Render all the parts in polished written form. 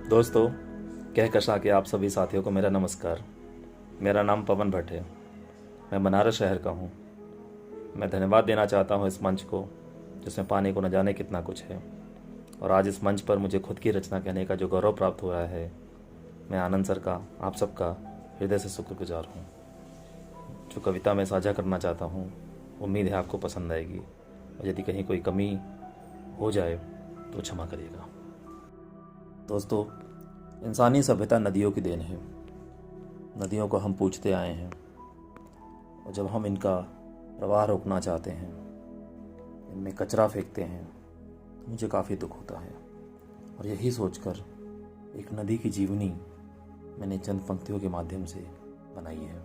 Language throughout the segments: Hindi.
दोस्तों, कह कशा के आप सभी साथियों को मेरा नमस्कार। मेरा नाम पवन भट्ट है। मैं बनारस शहर का हूँ। मैं धन्यवाद देना चाहता हूँ इस मंच को, जिसमें पाने को न जाने कितना कुछ है। और आज इस मंच पर मुझे खुद की रचना कहने का जो गौरव प्राप्त हो रहा है, मैं आनंद सर का, आप सबका हृदय से शुक्रगुजार हूँ। जो कविता मैं साझा करना चाहता हूँ, उम्मीद है आपको पसंद आएगी, और यदि कहीं कोई कमी हो जाए तो क्षमा करिएगा। दोस्तों, इंसानी सभ्यता नदियों की देन है। नदियों को हम पूछते आए हैं, और जब हम इनका प्रवाह रोकना चाहते हैं, इनमें कचरा फेंकते हैं, तो मुझे काफ़ी दुख होता है। और यही सोचकर एक नदी की जीवनी मैंने चंद पंक्तियों के माध्यम से बनाई है।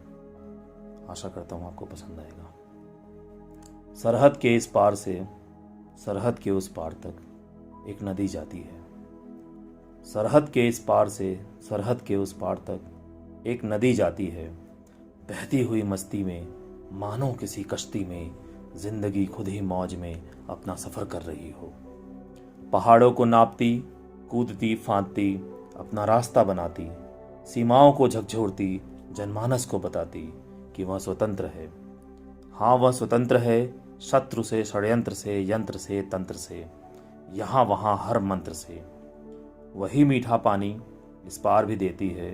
आशा करता हूँ आपको पसंद आएगा। सरहद के इस पार से सरहद के उस पार तक एक नदी जाती है। सरहद के इस पार से सरहद के उस पार तक एक नदी जाती है। बहती हुई मस्ती में, मानो किसी कश्ती में, जिंदगी खुद ही मौज में अपना सफ़र कर रही हो। पहाड़ों को नापती, कूदती फांदती, अपना रास्ता बनाती, सीमाओं को झकझोरती, जनमानस को बताती कि वह स्वतंत्र है। हाँ, वह स्वतंत्र है, शत्रु से, षड्यंत्र से, यंत्र से, तंत्र से, यहाँ वहाँ हर मंत्र से। वही मीठा पानी इस पार भी देती है,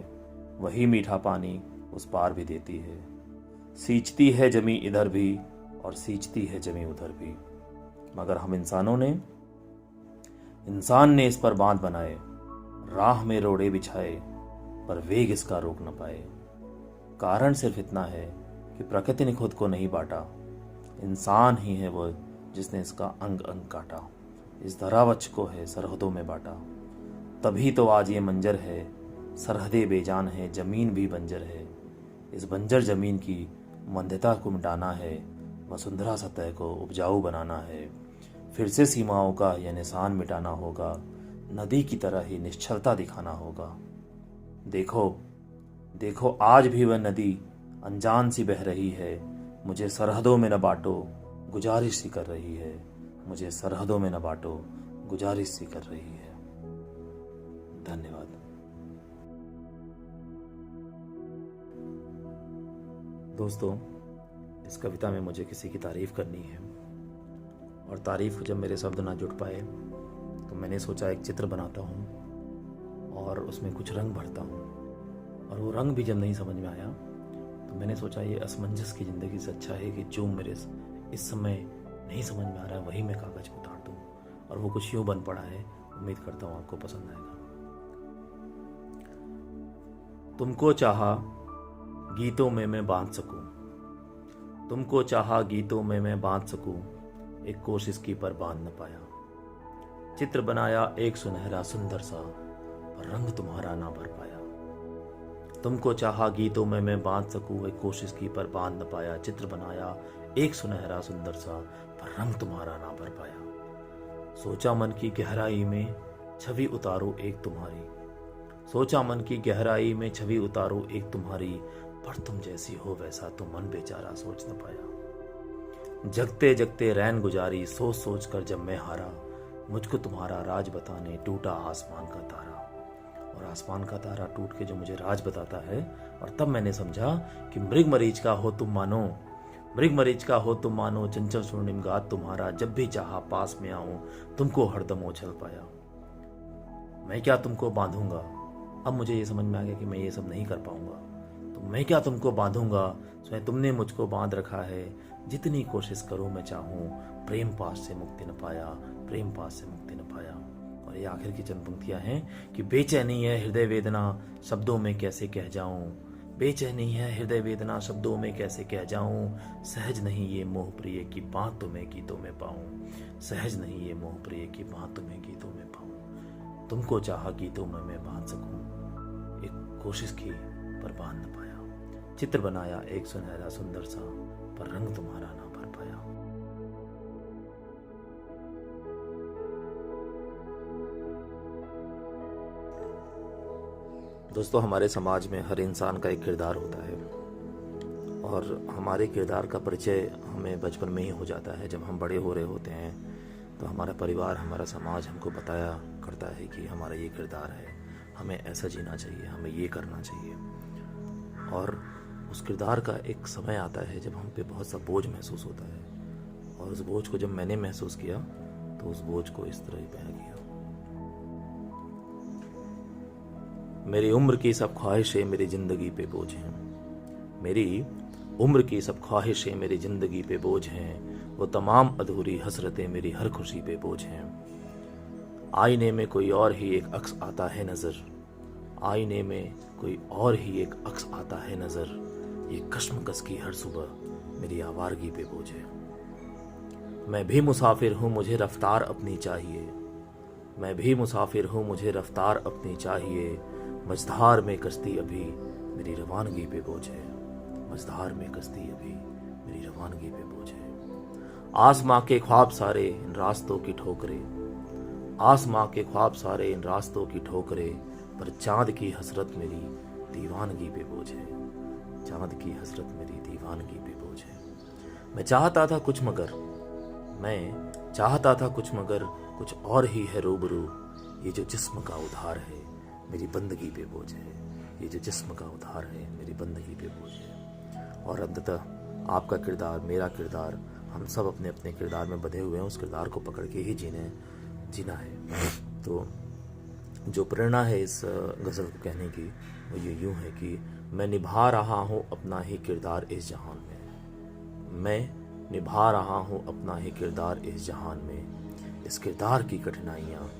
वही मीठा पानी उस पार भी देती है। सींचती है जमी इधर भी और सींचती है जमी उधर भी। मगर हम इंसान ने इस पर बांध बनाए, राह में रोड़े बिछाए, पर वेग इसका रोक न पाए। कारण सिर्फ इतना है कि प्रकृति ने खुद को नहीं बांटा। इंसान ही है वो जिसने इसका अंग अंग काटा। इस धरावच को है सरहदों में बांटा। तभी तो आज ये मंजर है, सरहदें बेजान है, जमीन भी बंजर है। इस बंजर जमीन की मंदता को मिटाना है, वसुंधरा सतह को उपजाऊ बनाना है। फिर से सीमाओं का यह निशान मिटाना होगा, नदी की तरह ही निश्चलता दिखाना होगा। देखो देखो, आज भी वह नदी अनजान सी बह रही है। मुझे सरहदों में न बांटो, गुजारिश सी कर रही है। मुझे सरहदों में न बांटो, गुजारिश सी कर रही है। धन्यवाद। दोस्तों, इस कविता में मुझे किसी की तारीफ करनी है, और तारीफ जब मेरे शब्द ना जुट पाए तो मैंने सोचा एक चित्र बनाता हूँ और उसमें कुछ रंग भरता हूँ। और वो रंग भी जब नहीं समझ में आया तो मैंने सोचा ये असमंजस की ज़िंदगी से अच्छा है कि जो मेरे इस समय नहीं समझ में आ रहा है वही मैं कागज़ पर उतार दूँ। और वो कुछ यूँ बन पड़ा है। उम्मीद करता हूँ आपको पसंद आएगा। तुमको चाहा गीतों में मैं बांध सकूं, तुमको चाहा गीतों में मैं बांध सकूं, एक कोशिश की पर बांध न पाया। चित्र बनाया एक सुनहरा सुंदर सा, पर रंग तुम्हारा ना भर पाया। तुमको चाहा गीतों में मैं बांध सकूं, एक कोशिश की पर बांध न पाया। चित्र बनाया एक सुनहरा सुंदर सा, पर रंग तुम्हारा ना भर पाया। सोचा मन की गहराई में छवि उतारो एक तुम्हारी, सोचा मन की गहराई में छवि उतारो एक तुम्हारी, पर तुम जैसी हो वैसा तो मन बेचारा सोच न पाया। जगते जगते रैन गुजारी, सोच सोच कर जब मैं हारा, मुझको तुम्हारा राज बताने टूटा आसमान का तारा। और आसमान का तारा टूट के जो मुझे राज बताता है, और तब मैंने समझा कि मृग मरीच का हो तुम मानो, मृग मरीच का हो तुम मानो, चंचल स्वर्णिम गात तुम्हारा, जब भी चाहा पास में आऊं, तुमको हरदम ओछल पाया। मैं क्या तुमको बांधूंगा, अब मुझे ये समझ में आ गया कि मैं ये सब नहीं कर पाऊंगा, तो मैं क्या तुमको बांधूंगा, स्वयं तुमने मुझको बांध रखा है। जितनी कोशिश करूं मैं चाहूं, प्रेम पास से मुक्ति न पाया, प्रेम पास से मुक्ति न पाया। और ये आखिर की चंद पंक्तियां हैं कि बेचैनी है हृदय वेदना, शब्दों में कैसे कह जाऊं, बेचैनी है हृदय वेदना, शब्दों में कैसे कह जाऊं। सहज नहीं ये मोह प्रिय की बात तुम्हें गीतों में पाऊं, सहज नहीं ये मोह प्रिय की बात तुम्हें गीतों में पाऊं। तुमको चाहा गीतों में मैं बांध सकूं, एक कोशिश की पर बांध न पाया। चित्र बनाया एक सुनहरा सुंदर सा, पर रंग तुम्हारा ना भर पाया। दोस्तों, हमारे समाज में हर इंसान का एक किरदार होता है, और हमारे किरदार का परिचय हमें बचपन में ही हो जाता है। जब हम बड़े हो रहे होते हैं तो हमारा परिवार, हमारा समाज हमको बताया करता है कि हमारा ये किरदार है, हमें ऐसा जीना चाहिए, हमें ये करना चाहिए। और उस किरदार का एक समय आता है जब हम पे बहुत सा बोझ महसूस होता है, और उस बोझ को जब मैंने महसूस किया तो उस बोझ को इस तरह ही बयां किया। मेरी उम्र की सब ख्वाहिशें मेरी जिंदगी पे बोझ हैं, मेरी उम्र की सब ख्वाहिशें मेरी जिंदगी पे बोझ हैं, वो तमाम अधूरी हसरतें मेरी हर खुशी पे बोझ हैं। आईने में कोई और ही एक अक्स आता है नज़र, आईने में कोई और ही एक अक्स आता है नज़र, ये कश्मकश की हर सुबह मेरी आवारगी पे बोझ है। मैं भी मुसाफिर हूँ, मुझे रफ्तार अपनी चाहिए, मैं भी मुसाफिर हूँ, मुझे रफ्तार अपनी चाहिए, मझधार में कश्ती अभी मेरी रवानगी पे बोझ है, मझधार में कश्ती अभी मेरी रवानगी पे बोझ है। आसमां के ख्वाब सारे इन रास्तों की ठोकरें, आसमां के ख्वाब सारे इन रास्तों की ठोकरें, पर चांद की हसरत मेरी दीवानगी पे बोझ है, चांद की हसरत मेरी दीवानगी पे बोझ है। मैं चाहता था कुछ मगर, मैं चाहता था कुछ मगर कुछ और ही है रूबरू, ये जो जिस्म का उधार है मेरी बंदगी पे बोझ है, ये जो जिस्म का उधार है मेरी बंदगी पे बोझ है। और अंततः आपका किरदार, मेरा किरदार, हम सब अपने अपने किरदार में बंधे हुए हैं, उस किरदार को पकड़ के ही जीना है। तो जो प्रेरणा है इस गज़ल को कहने की वो ये यूँ है कि मैं निभा रहा हूँ अपना ही किरदार इस जहान में, मैं निभा रहा हूँ अपना ही किरदार इस जहान में, इस किरदार की कठिनाइयाँ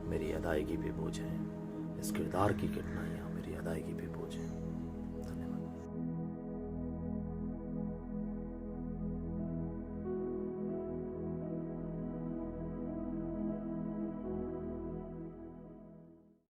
मेरी अदायगी पे बोझ हैं, इस किरदार की कठिनाइयाँ मेरी अदायगी पे